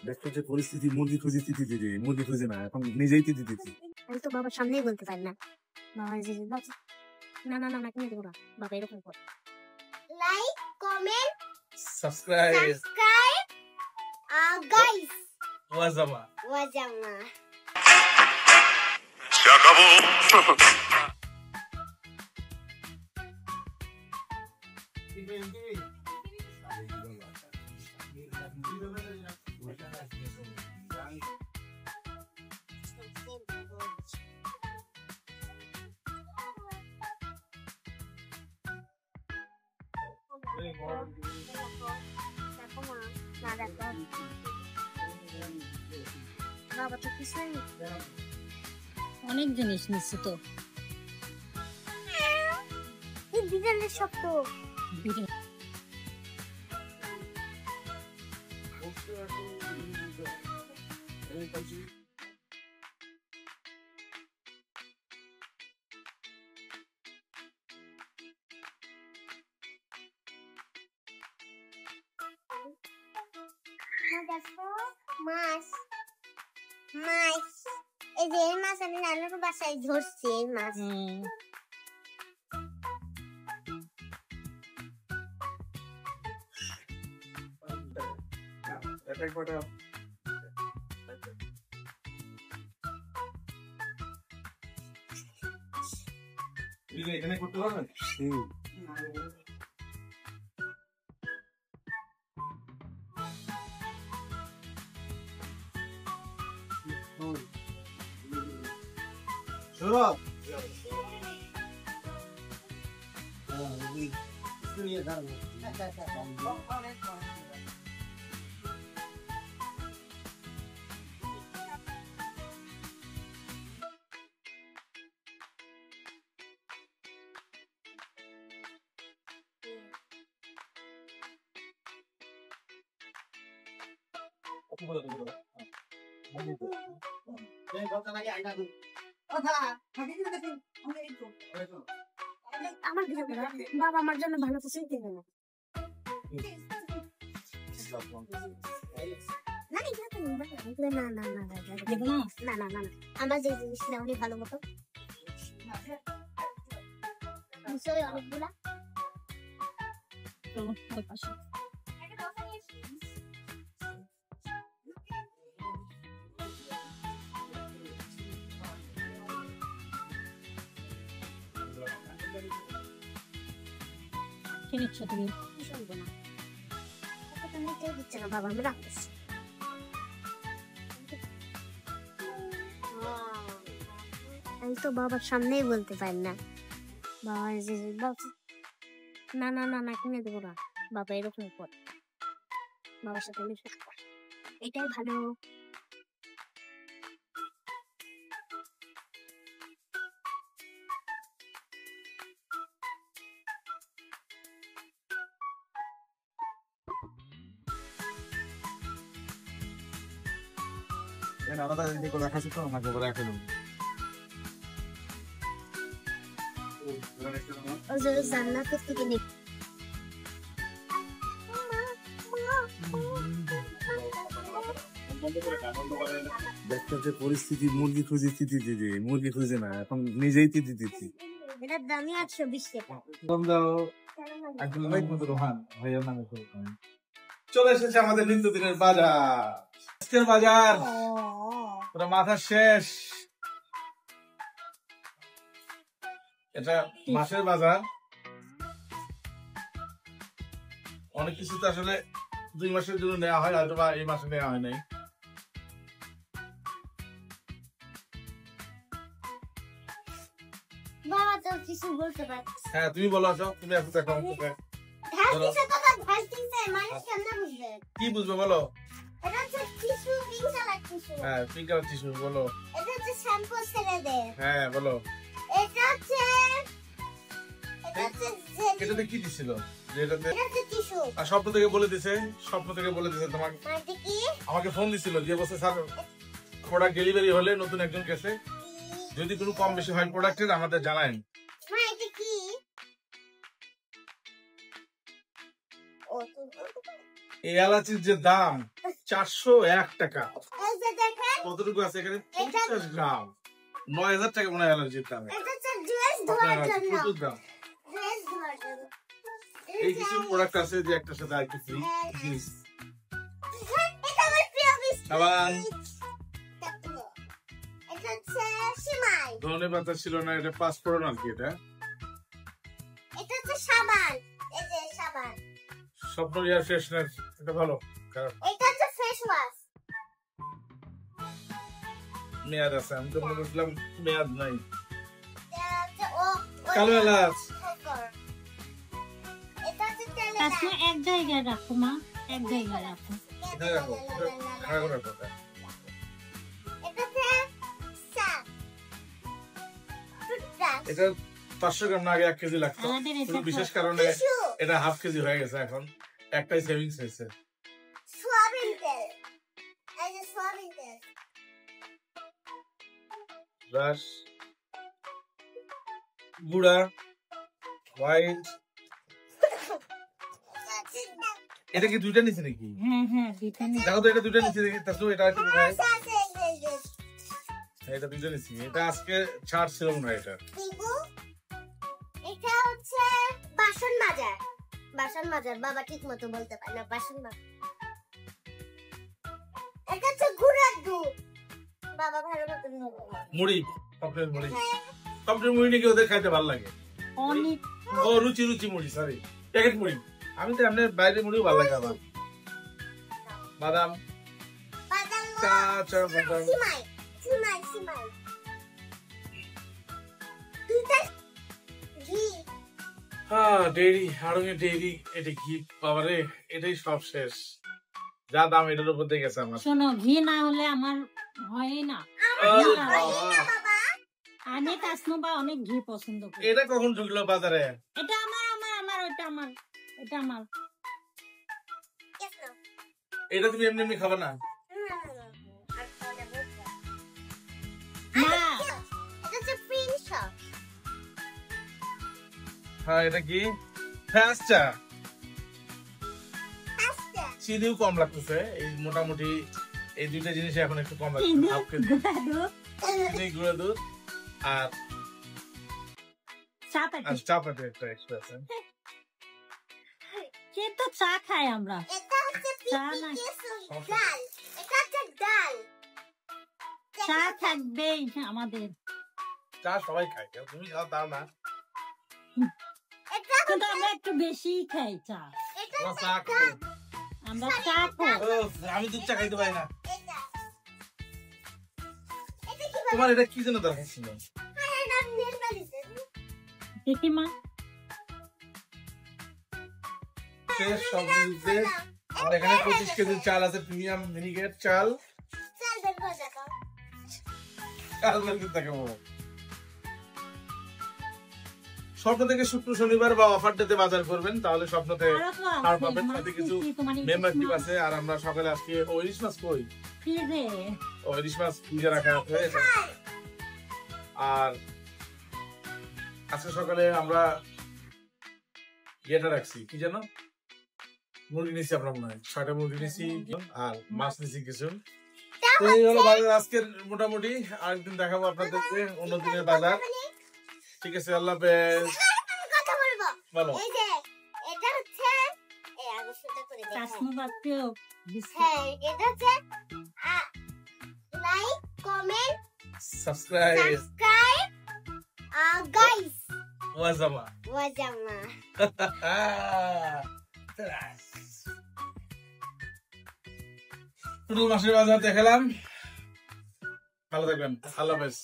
দেখো যে পরিস্থিতি, মুরগি খুঁজে তিথি দিদি, মুরগি খুঁজে না, এখন নিজেই তিথি দিচ্ছি। আমি তো বাবার সামনেই বলতে পারি না। বাবা যে না না না না কিনে দেবো না, বাবা এরকম করে। লাইক, কমেন্ট, সাবস্ক্রাইব গাইস ওয়াজামা Acabó. বাবা তো কিছুই অনেক জিনিস নিচ্ছে তো বিড়ালের শব্দ। মাছ মাছ এই যে মাছ আমি নানুর বাসায় ধরছি এই মাছ। এখানে করতে পারবেন? সৌরভ আমার বাবা আমার জন্য ভালো কিছু কিনে না। আমার যে জিনিসটা অনেক ভালো মতো অনেকগুলা কিনেছো তুমি? শুনবো না, দিচ্ছে না বাবা, আমি রাখতেছি। আমি তো বাবার সামনেই বলতে পারি না। বাবা যে না না না না কিনে দেবো না, বাবা এরকম করে। বাবার সাথে এটাই ভালো। আলাদা রাখাচ্ছি তো আমাকে বলে রাখে নেব। জান্নাতের থেকে নেই। দেখো যে পরিস্থিতি, মুরগি খুঁজে তিথি দিদি, মুরগি খুঁজে না, এখন নিজেই তিথি দিচ্ছি। এটার দামই 820 টাকা। ভাইয়ার নামে চলে এসেছে আমাদের নিত্যদিনের বাজার। আজকের বাজার পুরো মাথা শেষ। এটা মাসের বাজার। অনেক কিছু তো আসলে 2 মাসের জন্য নেওয়া হয়, হয়তো বা এই মাসে নেওয়া হয় নাই। বাবা তো কিছু বলতে পারে। হ্যাঁ তুমি বলো, আছো তুমি এখন দেখো কি বুঝবে বলো। এটা হচ্ছে টিস্যু, পিঙ্ক কালার টিস্যু। হ্যাঁ পিঙ্ক কালার টিস্যু বলো। এটা হচ্ছে শ্যাম্পু ছেলেদের। হ্যাঁ বলো। এটা হচ্ছে এটাতে কি দিছিল? এটা হচ্ছে টিস্যু। আর স্বপ্ন থেকে বলে দিছে, তোমাকে মানে কি আমাকে ফোন দিছিল যে বলছে স্যার প্রোডাক্ট ডেলিভারি হলে নতুন একজন কাছে যদি কোনো কম বেশি হয় প্রোডাক্টের আমাদের জানান। মা এটা কি? এই এলাচির যে দাম 401 টাকা। এই যে দেখেন কতটুকু আছে এখানে? 50 গ্রাম। 9000 টাকা মনে হয় অ্যালার্জির দামে। এটা হচ্ছে ড্রেস ধোয়ার জন্য প্রচুর দাম। ড্রেস ধোয়ার জন্য এই কিছু প্রোডাক্ট আছে যে একটার সাথে আরেকটা ফ্রি। এটা আমার প্রিয় বিস্কুট সাবান। এটা হচ্ছে সিমাই ধনে পাতা ছিল না, এটা পাঁচফোড়ন আর কি। এটা হচ্ছে সাবান এই যে সাবান স্বপ্ন এয়ার ফ্রেশনার, এটা ভালো। কারণ এটা হচ্ছে ফেস ওয়াশ মেয়াদ আছে, আমি তো মনে করছিলাম মেয়াদ নাই। এটা হচ্ছে কালো এলাচ। এটা হচ্ছে তেলে আজকে এক জায়গায় রাখো মা, এক জায়গায় রাখো। এটা রাখো, এটা খাড়া করে রাখো। এটা হচ্ছে চা টুথব্রাশ এটা 500 গ্রাম না, আগে 1 কেজি লাগতো। আমাদের এটা কোনো বিশেষ কারণে টিস্যু এটা হাফ কেজি হয়ে গেছে, এখন একটাই সেভিংস হয়েছে। সোয়াবিন তেল এই যে সোয়াবিন তেল ব্রাশ, গুড়া, হোয়াইট। এটা কি দুইটা নিচে নাকি? হ্যাঁ হ্যাঁ দুইটা নিয়ে দেখো তো, এটা দুইটা নিচে দেখি, তারপর এটা একটু কোথায়? আচ্ছা আছে এই যে এটা দুইটা নিচে। এটা আজকে ছাড় ছিল না এটা। পিঙ্কু এটা হচ্ছে বাসন মাজার বাবা ঠিক মতো বলতে পারে না বাসন মাজার এটা হচ্ছে গুড়ের দুধ বাবা ভালো মতো বলতে পারে মুড়ি, সফটের মুড়ি। সফটের মুড়ি নাকি ওদের খাইতে ভালো লাগে। অনেক ও রুচি রুচি মুড়ি, সরি, প্যাকেট মুড়ি। আমি তো এমনি বাইরে মুড়িও ভালো লাগে আমার। বাদাম, বাদাম চা বাদাম। সিমাই দুইটা ঘি হ্যাঁ, ডেইরি, হাড়ুঙে ডেইরি। এটা ঘি, বাবারে, এটাই সব শেষ। যা দাম এটার উপর দিয়ে গেছে আমার। শোনো, ঘি না হলে আমার হয় না। আরে না। বাবা, বাবা আমি কাসনুবা অনেক ঘি পছন্দ করি। এটা কখন ঢুকলো বাজারে? এটা আমার আমার আমার ওটা আমার, এটা আমার। কেসো এটা তুমি এমনি এমনি খাবে না? আর খাওয়া যাবে মা এটা হচ্ছে প্রিন্স শপ হ্যাঁ, এটা কি? ফ্যাস চা। আচ্ছা চিনিও কম লাগতেছে। এই মোটামুটি এই দুইটা জিনিস এখন একটু কম লাগছে। চিনি, হাফ কেজি গুঁড়া দুধ, চিনি, গুঁড়া দুধ আর চাপাতি। চাপাতি একটা এক্সট্রা আছে। কে তো চা খাই আমরা। এটা হচ্ছে চা না, ডাল এটা হচ্ছে ডাল চা থাকবেই আমাদের। চা সবাই খায়, কেউ তুমি খাও তাও না। এটা কিন্তু আমরা একটু বেশি খাই চা। এটা তোমরা চা খাও। আমরা চা খাই। উফ, আমি দুধ চা খাইতে পারি না। এটা এটা কি তোমার এটা কি জন্য দরকার ছিল? হ্যাঁ এটা নির্বাচিত দেখি মা, শেষ সব দিতে আমার এখানে 25 কেজি চাল আছে, প্রিমিয়াম মিনিকেট চাল। চাল বের করে দেখো চাল বের থাকে বাবা। স্বপ্ন থেকে শুক্র শনিবার বা অফার ডেতে বাজার করবেন, তাহলে স্বপ্নতে আরো তো ছাড় আছে, পাবেন। মাছ সাথে কিছু মিষ্টি, তোমার ইলিশ মেম্বারশিপ মাছ আছে। আর আমরা সকালে আজকে ইলিশ মাছ কই, ফ্রিজে। ইলিশ মাছ ফ্রিজে রাখা আছে। আর আজকে সকালে আমরা ইয়েটা রাখছি, কি যেন, মুরগি নিছি। আমরা মনে হয় 6টা মুরগি নিছি আর মাছ নিছি কিছু। তো এই হলো বাজার আজকের মোটামুটি। আরেকদিন দেখাবো আপনাদেরকে অন্য দিনের বাজার। ঠিক আছে, আল্লাহ হাফেজ। আমি কথা বলবো বলো। এই যে এটা হচ্ছে এই আগে সেটা করে দেখো কাসনুবাতেও বিস্কুট। হ্যাঁ এটা হচ্ছে like comment subscribe subscribe guys ওয়াজামা। ওয়াজামা পুরো মাসের বাজার দেখালাম। ভালো থাকবেন, আল্লাহ হাফেজ।